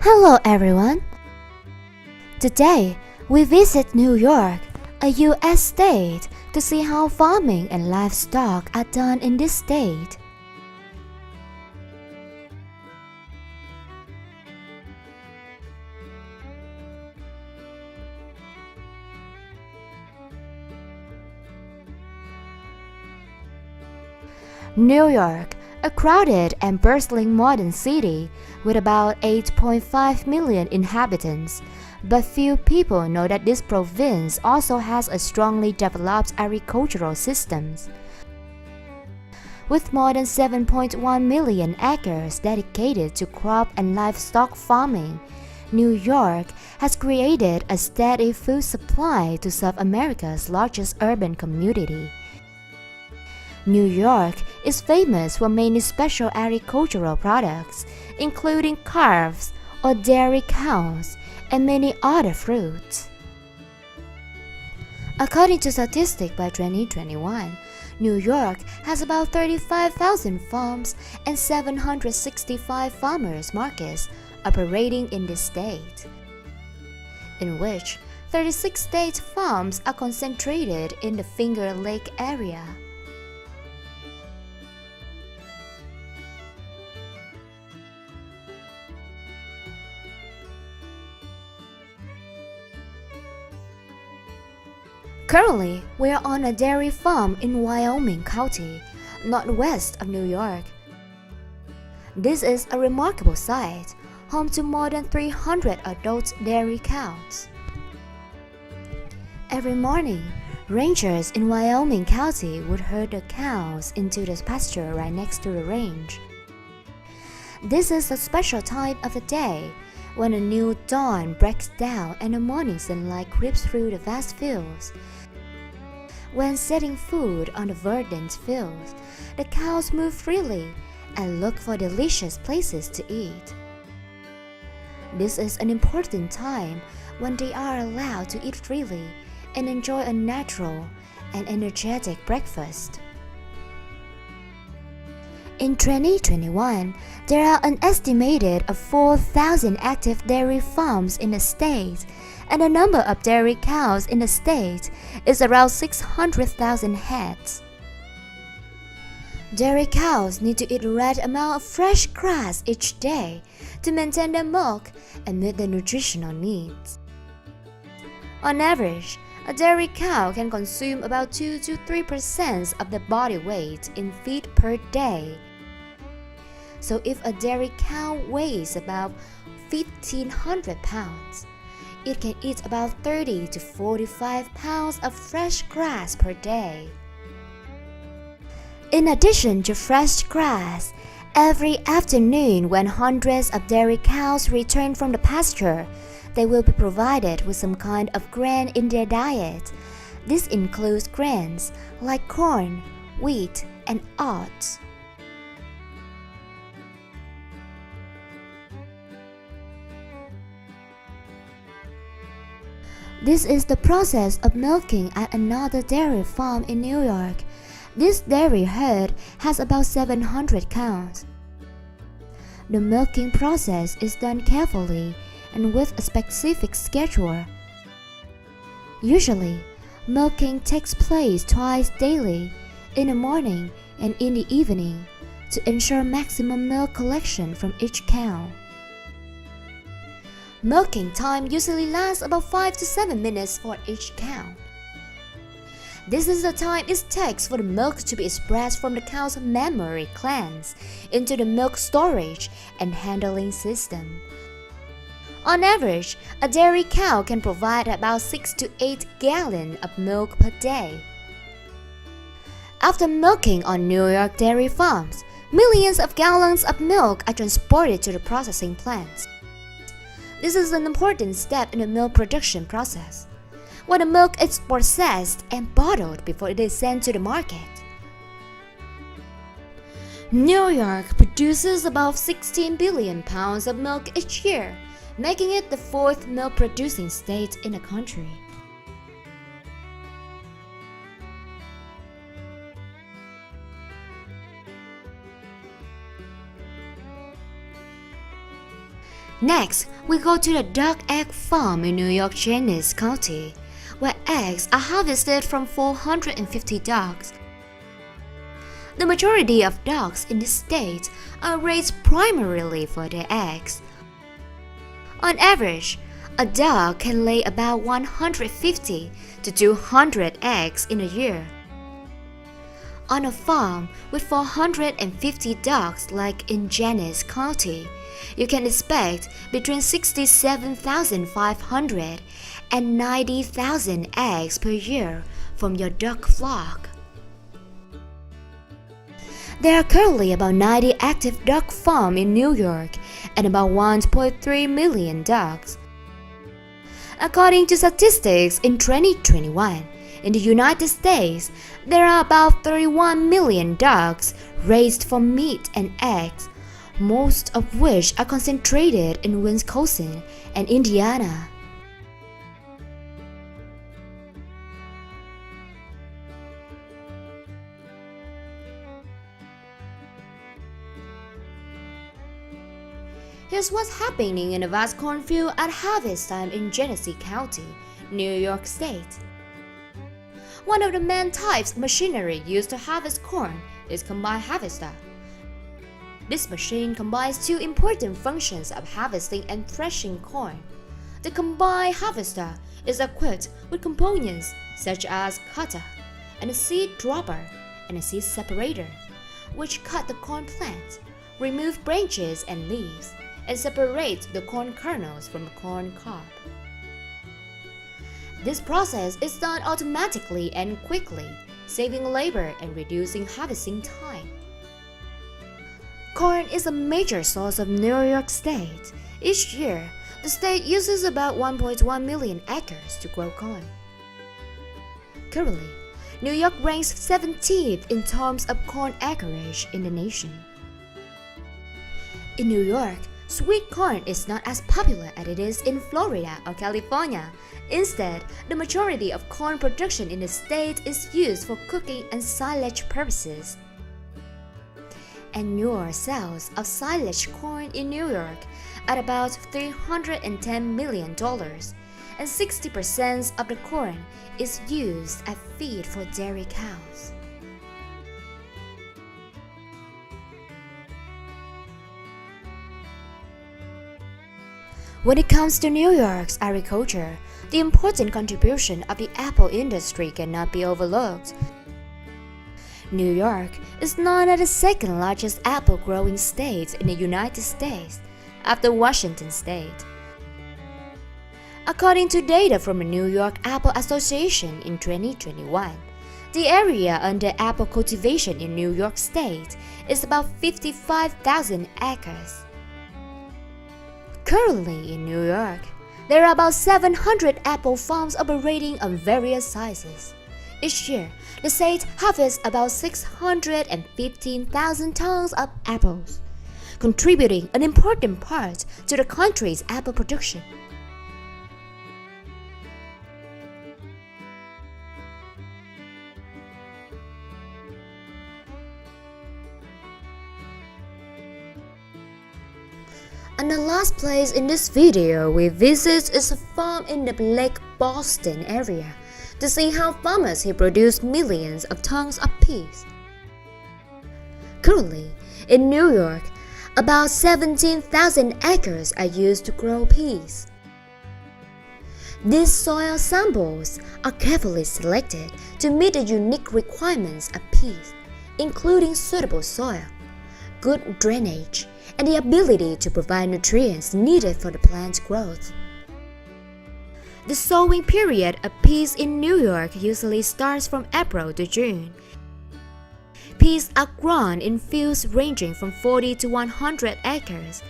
Hello everyone! Today, we visit New York, a US state, to see how farming and livestock are done in this state. New York, a crowded and bustling modern city with about 8.5 million inhabitants, but few people know that this province also has a strongly developed agricultural system. With more than 7.1 million acres dedicated to crop and livestock farming, New York has created a steady food supply to serve America's largest urban community. New York is famous for many special agricultural products, including calves or dairy cows and many other fruits. According to statistics by 2021, New York has about 35,000 farms and 765 farmers markets operating in this state, in which 36 state farms are concentrated in the Finger Lake area. Currently, we are on a dairy farm in Wyoming County, northwest of New York. This is a remarkable site, home to more than 300 adult dairy cows. Every morning, rangers in Wyoming County would herd the cows into the pasture right next to the range. This is a special time of the day when a new dawn breaks down and the morning sunlight creeps through the vast fields. When setting food on the verdant fields, the cows move freely and look for delicious places to eat. This is an important time when they are allowed to eat freely and enjoy a natural and energetic breakfast. In 2021, there are an estimated of 4,000 active dairy farms in the state, and the number of dairy cows in the state is around 600,000 heads. Dairy cows need to eat the right amount of fresh grass each day to maintain their milk and meet their nutritional needs. On average, a dairy cow can consume about 2 to 3% of their body weight in feed per day. So if a dairy cow weighs about 1,500 pounds, it can eat about 30 to 45 pounds of fresh grass per day. In addition to fresh grass, every afternoon when hundreds of dairy cows return from the pasture, they will be provided with some kind of grain in their diet. This includes grains like corn, wheat, and oats. This is the process of milking at another dairy farm in New York. This dairy herd has about 700 cows. The milking process is done carefully and with a specific schedule. Usually, milking takes place twice daily, in the morning and in the evening, to ensure maximum milk collection from each cow. Milking time usually lasts about 5 to 7 minutes for each cow. This is the time it takes for the milk to be expressed from the cow's mammary glands into the milk storage and handling system. On average, a dairy cow can provide about 6 to 8 gallons of milk per day. After milking on New York dairy farms, millions of gallons of milk are transported to the processing plants. This is an important step in the milk production process, where the milk is processed and bottled before it is sent to the market. New York produces about 16 billion pounds of milk each year, making it the fourth milk-producing state in the country. Next, we go to the duck egg farm in New York Jennings County, where eggs are harvested from 450 ducks. The majority of ducks in the state are raised primarily for their eggs. On average, a duck can lay about 150 to 200 eggs in a year. On a farm with 450 ducks like in Jennings County, you can expect between 67,500 and 90,000 eggs per year from your duck flock. There are currently about 90 active duck farms in New York and about 1.3 million ducks. According to statistics in 2021, in the United States, there are about 31 million ducks raised for meat and eggs, most of which are concentrated in Wisconsin and Indiana. Here's what's happening in a vast cornfield at harvest time in Genesee County, New York State. One of the main types of machinery used to harvest corn is combine harvester. This machine combines two important functions of harvesting and threshing corn. The combine harvester is equipped with components such as cutter, and a seed dropper, and a seed separator, which cut the corn plant, remove branches and leaves, and separate the corn kernels from the corn cob. This process is done automatically and quickly, saving labor and reducing harvesting time. Corn is a major source of New York State. Each year, the state uses about 1.1 million acres to grow corn. Currently, New York ranks 17th in terms of corn acreage in the nation. In New York, sweet corn is not as popular as it is in Florida or California. Instead, the majority of corn production in the state is used for cooking and silage purposes. Annual sales of silage corn in New York are about $310 million, and 60% of the corn is used as feed for dairy cows. When it comes to New York's agriculture, the important contribution of the apple industry cannot be overlooked. New York is known as the second largest apple growing state in the United States, after Washington State. According to data from the New York Apple Association in 2021, the area under apple cultivation in New York State is about 55,000 acres. Currently in New York, there are about 700 apple farms operating of various sizes. Each year, the state harvests about 615,000 tons of apples, contributing an important part to the country's apple production. And the last place in this video we visit is a farm in the Lake Boston area to see how farmers here produce millions of tons of peas. Currently, in New York, about 17,000 acres are used to grow peas. These soil samples are carefully selected to meet the unique requirements of peas, including suitable soil, good drainage, and the ability to provide nutrients needed for the plant's growth. The sowing period of peas in New York usually starts from April to June. Peas are grown in fields ranging from 40 to 100 acres.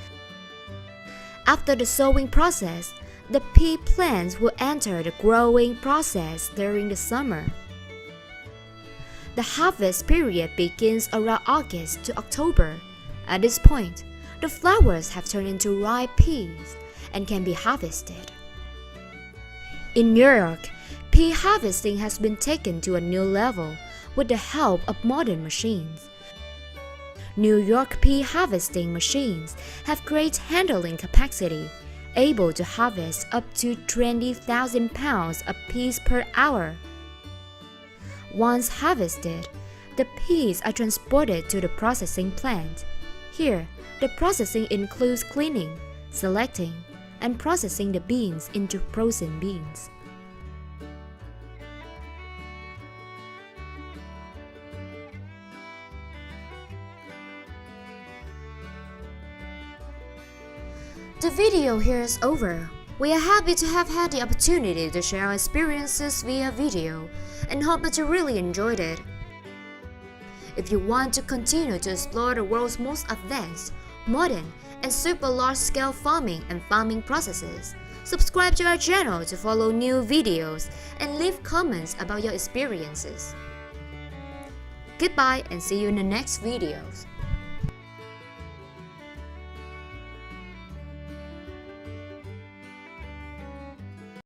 After the sowing process, the pea plants will enter the growing process during the summer. The harvest period begins around August to October. At this point, the flowers have turned into ripe peas and can be harvested. In New York, pea harvesting has been taken to a new level with the help of modern machines. New York pea harvesting machines have great handling capacity, able to harvest up to 20,000 pounds of peas per hour. Once harvested, the peas are transported to the processing plant. Here, the processing includes cleaning, selecting, and processing the beans into frozen beans. The video here is over. We are happy to have had the opportunity to share our experiences via video and hope that you really enjoyed it. If you want to continue to explore the world's most advanced, modern, and super large-scale farming and farming processes, subscribe to our channel to follow new videos and leave comments about your experiences. Goodbye and see you in the next videos.